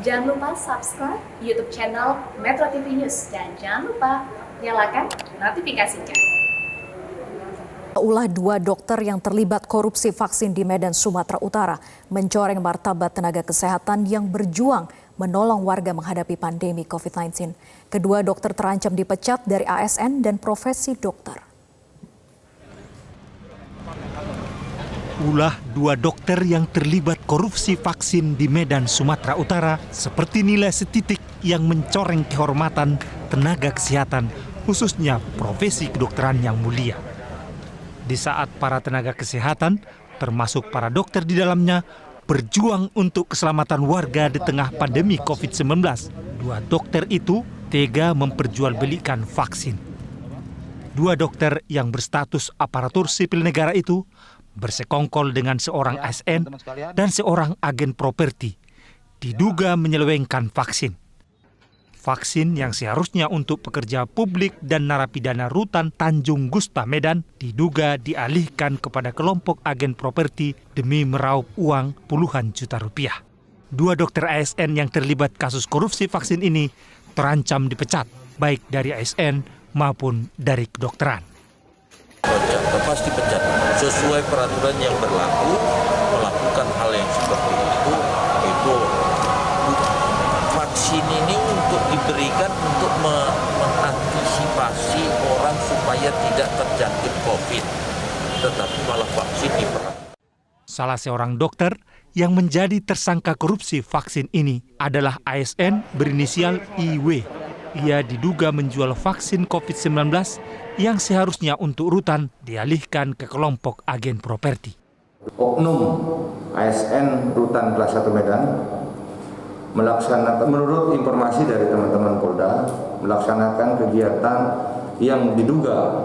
Jangan lupa subscribe YouTube channel Metro TV News dan jangan lupa nyalakan notifikasinya. Ulah dua dokter yang terlibat korupsi vaksin di Medan, Sumatera Utara mencoreng martabat tenaga kesehatan yang berjuang menolong warga menghadapi pandemi COVID-19. Kedua dokter terancam dipecat dari ASN dan profesi dokter. Ulah dua dokter yang terlibat korupsi vaksin di Medan, Sumatera Utara seperti nilai setitik yang mencoreng kehormatan tenaga kesehatan, khususnya profesi kedokteran yang mulia. Di saat para tenaga kesehatan, termasuk para dokter di dalamnya, berjuang untuk keselamatan warga di tengah pandemi COVID-19, dua dokter itu tega memperjualbelikan vaksin. Dua dokter yang berstatus aparatur sipil negara itu bersekongkol dengan seorang ASN dan seorang agen properti, diduga menyelewengkan vaksin. Vaksin yang seharusnya untuk pekerja publik dan narapidana rutan Tanjung Gusta, Medan, diduga dialihkan kepada kelompok agen properti demi meraup uang puluhan juta rupiah. Dua dokter ASN yang terlibat kasus korupsi vaksin ini terancam dipecat, baik dari ASN maupun dari kedokteran. Pasti pecat sesuai peraturan yang berlaku. Melakukan hal yang seperti itu vaksin ini untuk diberikan untuk mengantisipasi orang supaya tidak terjangkit COVID, tetapi malah vaksin diperang. Salah seorang dokter yang menjadi tersangka korupsi vaksin ini adalah ASN berinisial IW. Ia diduga menjual vaksin COVID-19 yang seharusnya untuk rutan dialihkan ke kelompok agen properti. Oknum ASN Rutan Kelas 1 Medan melaksanakan, menurut informasi dari teman-teman Polda, melaksanakan kegiatan yang diduga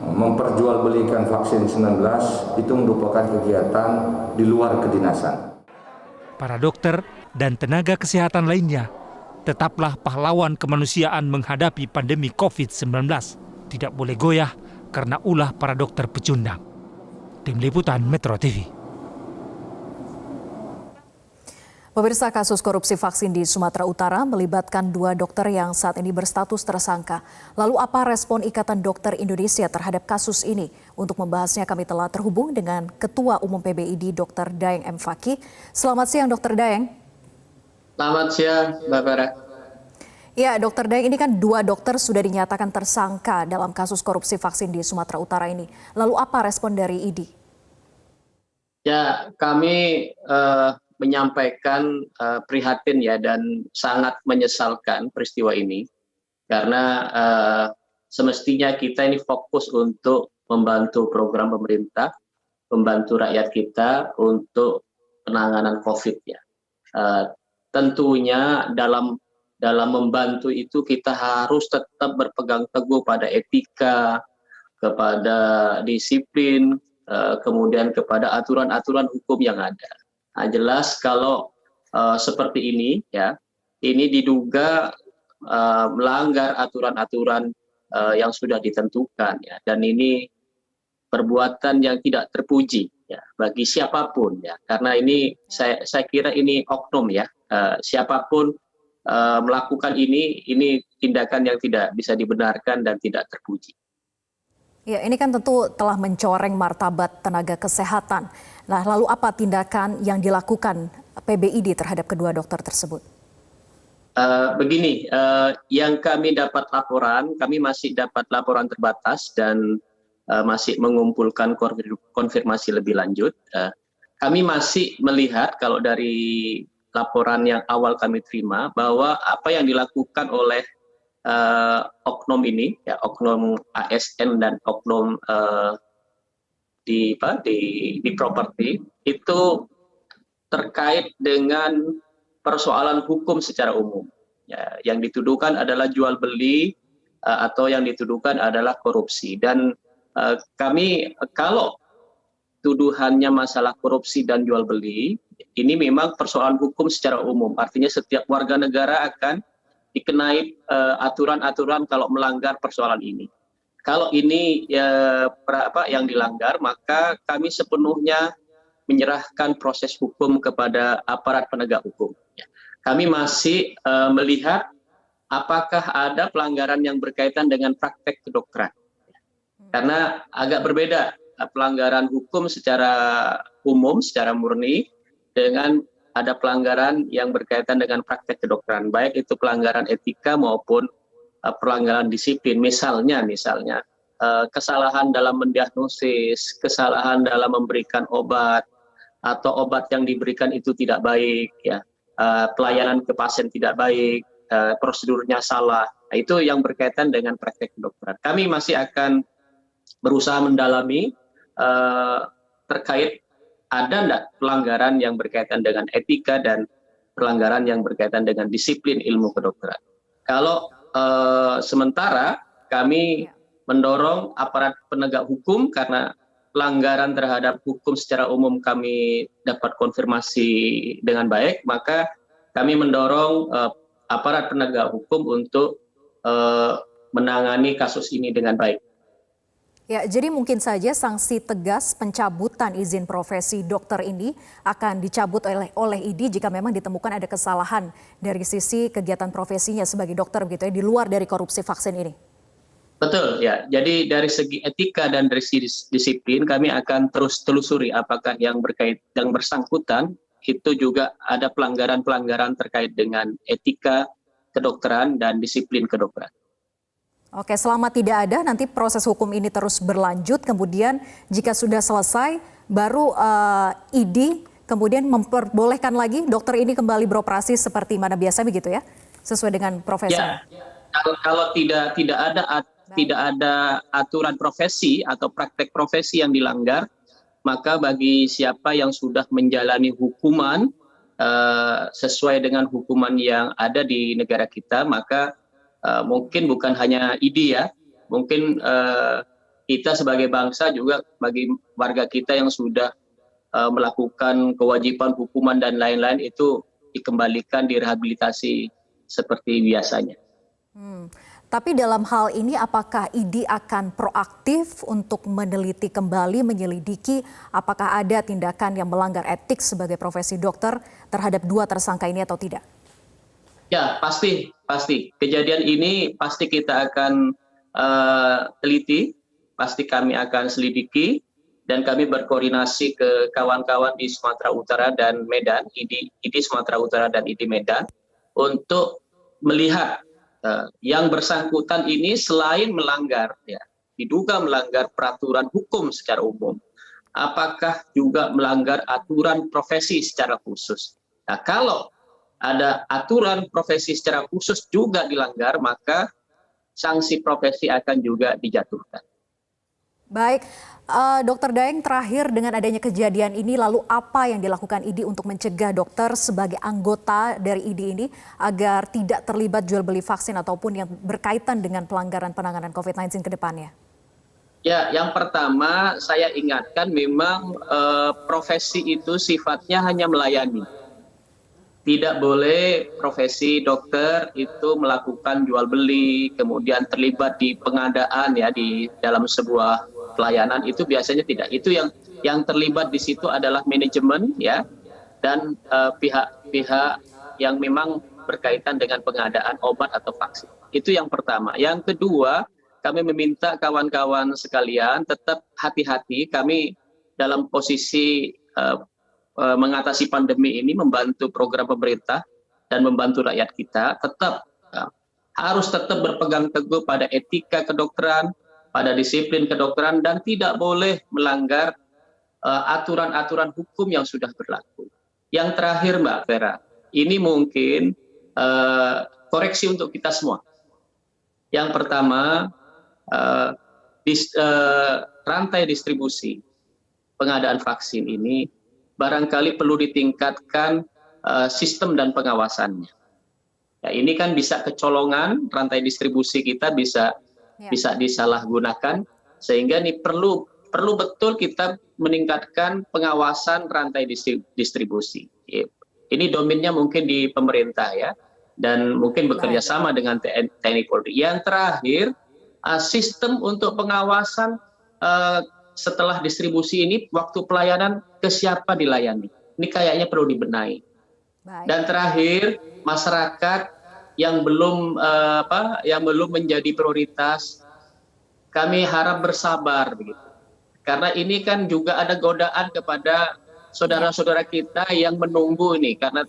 memperjualbelikan vaksin 19 itu merupakan kegiatan di luar kedinasan. Para dokter dan tenaga kesehatan lainnya tetaplah pahlawan kemanusiaan menghadapi pandemi COVID-19. Tidak boleh goyah karena ulah para dokter pecundang. Tim Liputan Metro TV. Pemirsa, kasus korupsi vaksin di Sumatera Utara melibatkan dua dokter yang saat ini berstatus tersangka. Lalu apa respon Ikatan Dokter Indonesia terhadap kasus ini? Untuk membahasnya kami telah terhubung dengan Ketua Umum PBID Dr. Daeng M. Fakih. Selamat siang Dr. Daeng. Selamat siang, Mbak Farah. Ya, Dr. Daeng, ini kan dua dokter sudah dinyatakan tersangka dalam kasus korupsi vaksin di Sumatera Utara ini. Lalu apa respon dari ID? Ya, kami menyampaikan prihatin ya dan sangat menyesalkan peristiwa ini. Karena semestinya kita ini fokus untuk membantu program pemerintah, membantu rakyat kita untuk penanganan COVID ya. Tentunya dalam membantu itu kita harus tetap berpegang teguh pada etika, kepada disiplin, kemudian kepada aturan-aturan hukum yang ada. Nah, jelas kalau seperti ini ya, ini diduga melanggar aturan-aturan yang sudah ditentukan ya, dan ini perbuatan yang tidak terpuji ya bagi siapapun ya, karena ini saya kira ini oknum ya. Siapapun melakukan ini tindakan yang tidak bisa dibenarkan dan tidak terpuji. Ya, ini kan tentu telah mencoreng martabat tenaga kesehatan. Nah, lalu apa tindakan yang dilakukan PBID terhadap kedua dokter tersebut? Begini, yang kami dapat laporan, kami masih dapat laporan terbatas dan masih mengumpulkan konfirmasi lebih lanjut. Kami masih melihat kalau dari laporan yang awal kami terima bahwa apa yang dilakukan oleh oknum ini, ya oknum ASN dan oknum di properti itu terkait dengan persoalan hukum secara umum. Ya, yang dituduhkan adalah jual beli atau yang dituduhkan adalah korupsi. Dan kami kalau tuduhannya masalah korupsi dan jual beli, ini memang persoalan hukum secara umum. Artinya setiap warga negara akan dikenai aturan-aturan kalau melanggar persoalan ini. Kalau ini yang dilanggar, maka kami sepenuhnya menyerahkan proses hukum kepada aparat penegak hukum. Ya. Kami masih melihat apakah ada pelanggaran yang berkaitan dengan praktek kedokteran. Karena agak berbeda pelanggaran hukum secara umum, secara murni, dengan ada pelanggaran yang berkaitan dengan praktek kedokteran, baik itu pelanggaran etika maupun pelanggaran disiplin. Misalnya kesalahan dalam mendiagnosis, kesalahan dalam memberikan obat, atau obat yang diberikan itu tidak baik, ya, pelayanan ke pasien tidak baik, prosedurnya salah. Nah, itu yang berkaitan dengan praktek kedokteran. Kami masih akan berusaha mendalami terkait ada enggak pelanggaran yang berkaitan dengan etika dan pelanggaran yang berkaitan dengan disiplin ilmu kedokteran. Kalau sementara kami mendorong aparat penegak hukum, karena pelanggaran terhadap hukum secara umum kami dapat konfirmasi dengan baik, maka kami mendorong aparat penegak hukum untuk menangani kasus ini dengan baik. Ya, jadi mungkin saja sanksi tegas pencabutan izin profesi dokter ini akan dicabut oleh ID jika memang ditemukan ada kesalahan dari sisi kegiatan profesinya sebagai dokter begitu ya, di luar dari korupsi vaksin ini. Betul ya. Jadi dari segi etika dan dari segi disiplin kami akan terus telusuri apakah yang bersangkutan itu juga ada pelanggaran-pelanggaran terkait dengan etika kedokteran dan disiplin kedokteran. Oke, selama tidak ada nanti proses hukum ini terus berlanjut, kemudian jika sudah selesai baru ID kemudian memperbolehkan lagi dokter ini kembali beroperasi seperti mana biasa begitu ya, sesuai dengan profesi. Ya, kalau tidak ada aturan profesi atau praktek profesi yang dilanggar, maka bagi siapa yang sudah menjalani hukuman sesuai dengan hukuman yang ada di negara kita, maka mungkin bukan hanya ID ya, mungkin kita sebagai bangsa juga bagi warga kita yang sudah melakukan kewajiban hukuman dan lain-lain itu dikembalikan, direhabilitasi seperti biasanya. Tapi dalam hal ini apakah ID akan proaktif untuk meneliti kembali, menyelidiki apakah ada tindakan yang melanggar etik sebagai profesi dokter terhadap dua tersangka ini atau tidak? Ya, pasti. Kejadian ini pasti kita akan teliti, pasti kami akan selidiki, dan kami berkoordinasi ke kawan-kawan di Sumatera Utara dan Medan, ID Sumatera Utara dan ID Medan, untuk melihat yang bersangkutan ini selain melanggar, ya, diduga melanggar peraturan hukum secara umum, apakah juga melanggar aturan profesi secara khusus. Nah, kalau ada aturan profesi secara khusus juga dilanggar, maka sanksi profesi akan juga dijatuhkan. Baik, Dr. Daeng, terakhir dengan adanya kejadian ini, lalu apa yang dilakukan ID untuk mencegah dokter sebagai anggota dari ID ini agar tidak terlibat jual beli vaksin ataupun yang berkaitan dengan pelanggaran penanganan COVID-19 ke depannya? Ya, yang pertama saya ingatkan memang profesi itu sifatnya hanya melayani. Tidak boleh profesi dokter itu melakukan jual beli, kemudian terlibat di pengadaan ya di dalam sebuah pelayanan, itu biasanya tidak. Itu yang terlibat di situ adalah manajemen ya, dan pihak-pihak yang memang berkaitan dengan pengadaan obat atau vaksin. Itu yang pertama. Yang kedua, kami meminta kawan-kawan sekalian tetap hati-hati. Kami dalam posisi mengatasi pandemi ini, membantu program pemerintah dan membantu rakyat kita, harus tetap berpegang teguh pada etika kedokteran, pada disiplin kedokteran, dan tidak boleh melanggar aturan-aturan hukum yang sudah berlaku. Yang terakhir Mbak Vera, ini mungkin koreksi untuk kita semua. Yang pertama, rantai distribusi pengadaan vaksin ini barangkali perlu ditingkatkan sistem dan pengawasannya. Ya, ini kan bisa kecolongan, rantai distribusi kita bisa disalahgunakan, sehingga ini perlu betul kita meningkatkan pengawasan rantai distribusi. Ini domainnya mungkin di pemerintah ya, dan mungkin bekerja sama dengan TNI Polri. Yang terakhir, sistem untuk pengawasan setelah distribusi ini waktu pelayanan ke siapa dilayani? Ini kayaknya perlu dibenahi. Baik. Dan terakhir, masyarakat yang belum menjadi prioritas, kami harap bersabar begitu. Karena ini kan juga ada godaan kepada saudara-saudara kita yang menunggu ini karena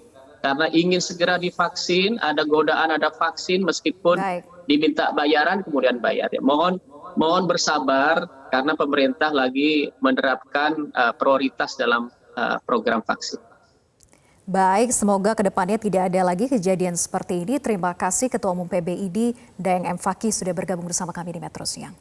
ingin segera divaksin, ada godaan, ada vaksin meskipun diminta bayaran kemudian bayar. Ya, mohon bersabar karena pemerintah lagi menerapkan prioritas dalam program vaksin. Baik, semoga kedepannya tidak ada lagi kejadian seperti ini. Terima kasih Ketua Umum PBID, Daeng M. Fakih sudah bergabung bersama kami di Metro Siang.